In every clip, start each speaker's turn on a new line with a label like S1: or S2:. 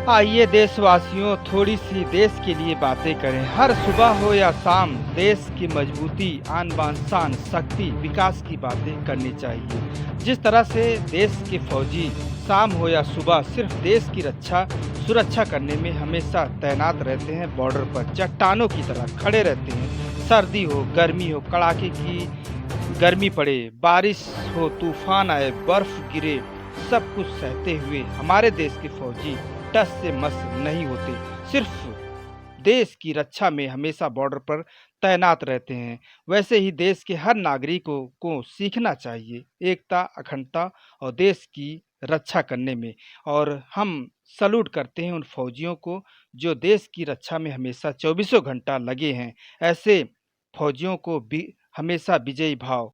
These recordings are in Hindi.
S1: आइए देशवासियों थोड़ी सी देश के लिए बातें करें। हर सुबह हो या शाम देश की मजबूती, आन बान शान, शक्ति, विकास की बातें करनी चाहिए। जिस तरह से देश के फौजी शाम हो या सुबह सिर्फ देश की सुरक्षा करने में हमेशा तैनात रहते हैं। बॉर्डर पर चट्टानों की तरह खड़े रहते हैं। सर्दी हो, गर्मी हो, कड़ाके की गर्मी पड़े, बारिश हो, तूफान आए, बर्फ गिरे, सब कुछ सहते हुए हमारे देश के फौजी टस से मस नहीं होते। सिर्फ देश की रक्षा में हमेशा बॉर्डर पर तैनात रहते हैं। वैसे ही देश के हर नागरिकों को सीखना चाहिए एकता, अखंडता और देश की रक्षा करने में। और हम सल्यूट करते हैं उन फौजियों को जो देश की रक्षा में हमेशा चौबीसों घंटा लगे हैं। ऐसे फौजियों को भी हमेशा विजयी भाव।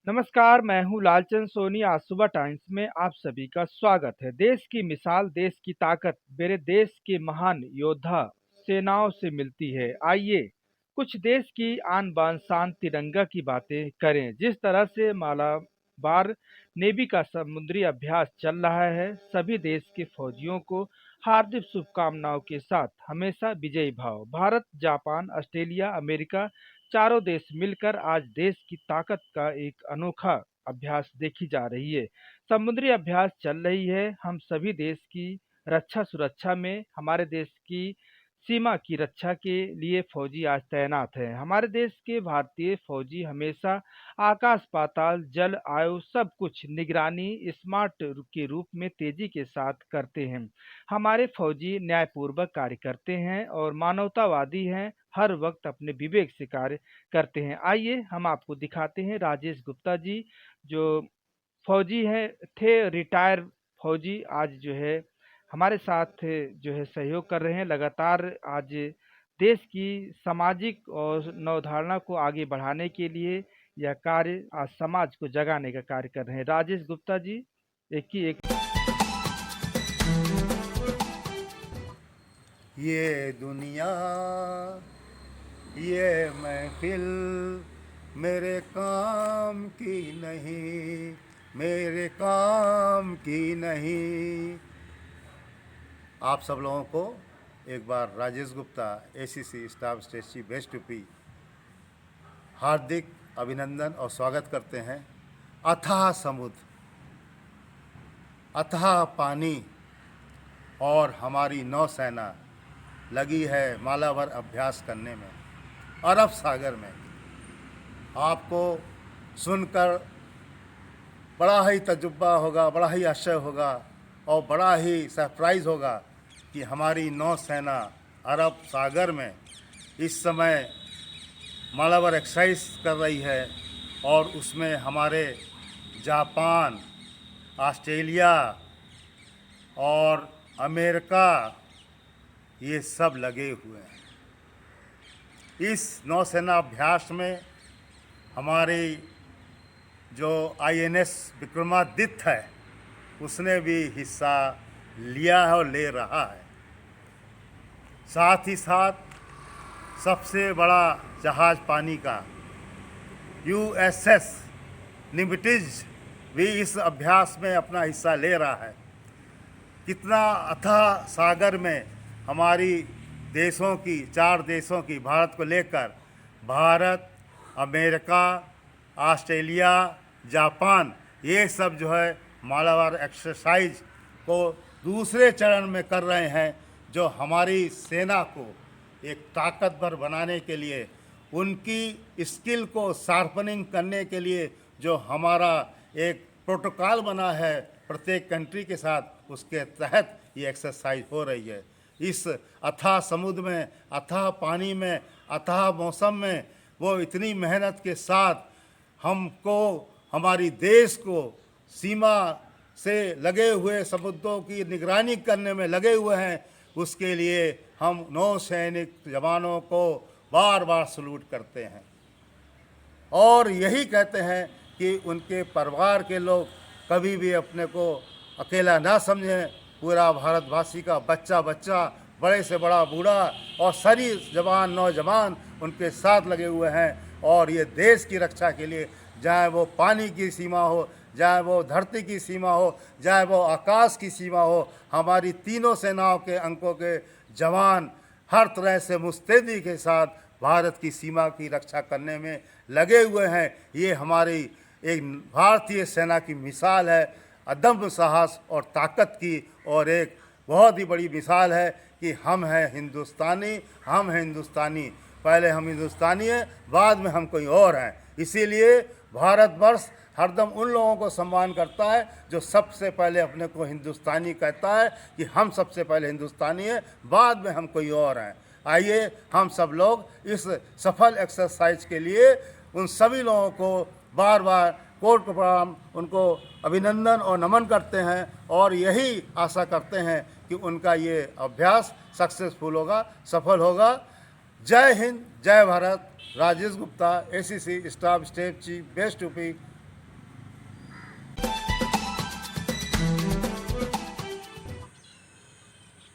S1: नमस्कार, मैं हूँ लालचंद सोनी। आज सुबह टाइम्स में आप सभी का स्वागत है। देश की मिसाल, देश की ताकत मेरे देश के महान योद्धा सेनाओं से मिलती है। आइए कुछ देश की आन बान शान तिरंगा की बातें करें। जिस तरह से मालाबार नेवी का समुद्री अभ्यास चल रहा है, सभी देश के फौजियों को हार्दिक शुभकामनाओं के साथ हमेशा विजयी भाव। भारत, जापान, ऑस्ट्रेलिया, अमेरिका चारों देश मिलकर आज देश की ताकत का एक अनोखा अभ्यास देखी जा रही है। समुद्री अभ्यास चल रही है। हम सभी देश की रक्षा सुरक्षा में हमारे देश की सीमा की रक्षा के लिए फौजी आज तैनात हैं। हमारे देश के भारतीय फौजी हमेशा आकाश, पाताल, जल, आयु सब कुछ निगरानी स्मार्ट के रूप में तेजी के साथ करते हैं। हमारे फौजी न्यायपूर्वक कार्य करते हैं और मानवतावादी हैं। हर वक्त अपने विवेक से कार्य करते हैं। आइए हम आपको दिखाते हैं राजेश गुप्ता जी, जो फौजी हैं, थे रिटायर फौजी, आज जो है हमारे साथ जो है सहयोग कर रहे हैं। लगातार आज देश की सामाजिक और नवधारणा को आगे बढ़ाने के लिए यह कार्य आज समाज को जगाने का कार्य कर रहे हैं। राजेश गुप्ता जी, एक ही एक।
S2: ये दुनिया, ये महफिल मेरे काम की नहीं, मेरे काम की नहीं। आप सब लोगों को एक बार Rajesh Gupta, ACC staff state chief west UP, हार्दिक अभिनंदन और स्वागत करते हैं। अथाह समुद्र, अथाह पानी और हमारी नौसेना लगी है मालाबार अभ्यास करने में अरब सागर में। आपको सुनकर बड़ा ही तजुर्बा होगा, बड़ा ही आश्चर्य होगा और बड़ा ही सरप्राइज़ होगा कि हमारी नौसेना अरब सागर में इस समय मालाबार एक्सरसाइज कर रही है और उसमें हमारे जापान, ऑस्ट्रेलिया और अमेरिका ये सब लगे हुए हैं। इस नौसेना अभ्यास में हमारी जो आईएनएस विक्रमादित्य है उसने भी हिस्सा लिया है और ले रहा है। साथ ही साथ सबसे बड़ा जहाज़ पानी का यूएसएस निमित्ज भी इस अभ्यास में अपना हिस्सा ले रहा है। कितना अथाह सागर में हमारी देशों की, चार देशों की, भारत को लेकर भारत, अमेरिका, ऑस्ट्रेलिया, जापान, ये सब जो है मालाबार एक्सरसाइज को दूसरे चरण में कर रहे हैं, जो हमारी सेना को एक ताकतवर बनाने के लिए, उनकी स्किल को शार्पनिंग करने के लिए जो हमारा एक प्रोटोकॉल बना है प्रत्येक कंट्री के साथ, उसके तहत ये एक्सरसाइज हो रही है। इस अथाह समुद्र में, अथाह पानी में, अथाह मौसम में वो इतनी मेहनत के साथ हमको, हमारी देश को सीमा से लगे हुए समुद्रों की निगरानी करने में लगे हुए हैं। उसके लिए हम नौसैनिक जवानों को बार बार सल्यूट करते हैं और यही कहते हैं कि उनके परिवार के लोग कभी भी अपने को अकेला ना समझें। पूरा भारतवासी का बच्चा बच्चा, बड़े से बड़ा बूढ़ा और सारी जवान नौजवान उनके साथ लगे हुए हैं और ये देश की रक्षा के लिए, चाहे वो पानी की सीमा हो, चाहे वो धरती की सीमा हो, चाहे वो आकाश की सीमा हो, हमारी तीनों सेनाओं के अंकों के जवान हर तरह से मुस्तैदी के साथ भारत की सीमा की रक्षा करने में लगे हुए हैं। ये हमारी एक भारतीय सेना की मिसाल है, अदम्य साहस और ताकत की, और एक बहुत ही बड़ी मिसाल है कि हम हैं हिंदुस्तानी, हम हैं हिंदुस्तानी। पहले हम हिंदुस्तानी हैं, बाद में हम कोई और हैं। इसीलिए भारतवर्ष हरदम उन लोगों को सम्मान करता है जो सबसे पहले अपने को हिंदुस्तानी कहता है कि हम सबसे पहले हिंदुस्तानी हैं, बाद में हम कोई और हैं। आइए हम सब लोग इस सफल एक्सरसाइज के लिए उन सभी लोगों को बार बार कोट प्रणाम, उनको अभिनंदन और नमन करते हैं, और यही आशा करते हैं कि उनका ये अभ्यास सक्सेसफुल होगा, सफल होगा। जय हिंद, जय Bharat. Rajesh Gupta, ACC staff state chief, best UP.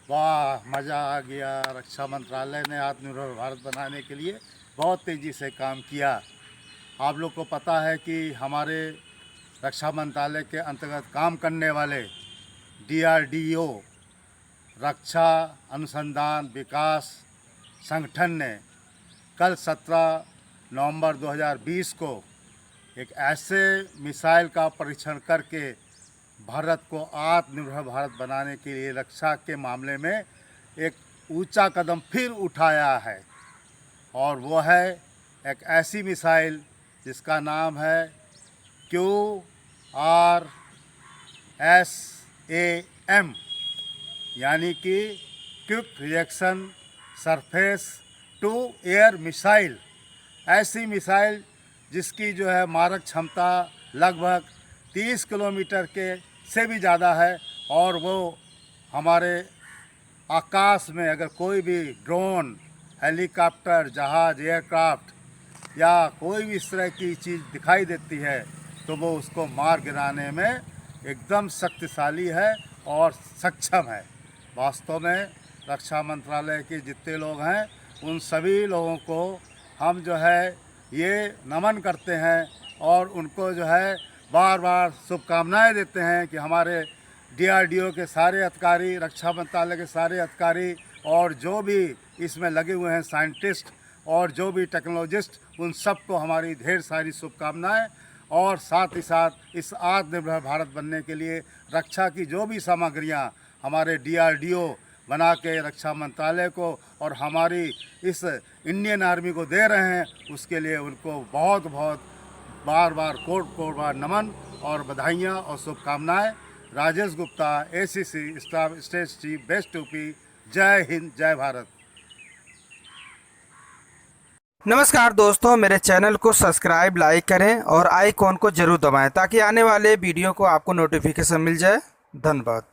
S2: वाह, मज़ा आ गया। रक्षा मंत्रालय ने आत्मनिर्भर भारत बनाने के लिए बहुत तेज़ी से काम किया। आप लोग को पता है कि हमारे रक्षा मंत्रालय के अंतर्गत काम करने वाले DRDO रक्षा अनुसंधान विकास संगठन ने कल 17 नवंबर 2020 को एक ऐसे मिसाइल का परीक्षण करके भारत को आत्मनिर्भर भारत बनाने के लिए रक्षा के मामले में एक ऊंचा कदम फिर उठाया है। और वो है एक ऐसी मिसाइल जिसका नाम है QRSAM, यानी कि quick reaction surface to air missile. ऐसी मिसाइल जिसकी जो है मारक क्षमता लगभग 30 किलोमीटर के से भी ज़्यादा है, और वो हमारे आकाश में अगर कोई भी ड्रोन, हेलीकॉप्टर, जहाज, एयरक्राफ्ट या कोई भी इस तरह की चीज़ दिखाई देती है तो वो उसको मार गिराने में एकदम शक्तिशाली है और सक्षम है। वास्तव में रक्षा मंत्रालय के जितने लोग हैं उन सभी लोगों को हम जो है ये नमन करते हैं, और उनको जो है बार बार शुभकामनाएं देते हैं कि हमारे DRDO के सारे अधिकारी, रक्षा मंत्रालय के सारे अधिकारी, और जो भी इसमें लगे हुए हैं साइंटिस्ट और जो भी टेक्नोलॉजिस्ट, उन सबको हमारी ढेर सारी शुभकामनाएं। और साथ ही साथ इस आत्मनिर्भर भारत बनने के लिए रक्षा की जो भी सामग्रियां हमारे DRDO बना के रक्षा मंत्रालय को और हमारी इस इंडियन आर्मी को दे रहे हैं, उसके लिए उनको बहुत बहुत बार बार कोट बार नमन और बधाइयाँ और शुभकामनाएं। Rajesh Gupta, ACC staff state chief, best UP. जय हिंद, जय भारत।
S1: नमस्कार दोस्तों, मेरे चैनल को सब्सक्राइब, लाइक करें और आइकॉन को जरूर दबाएं ताकि आने वाले वीडियो को आपको नोटिफिकेशन मिल जाए। धन्यवाद।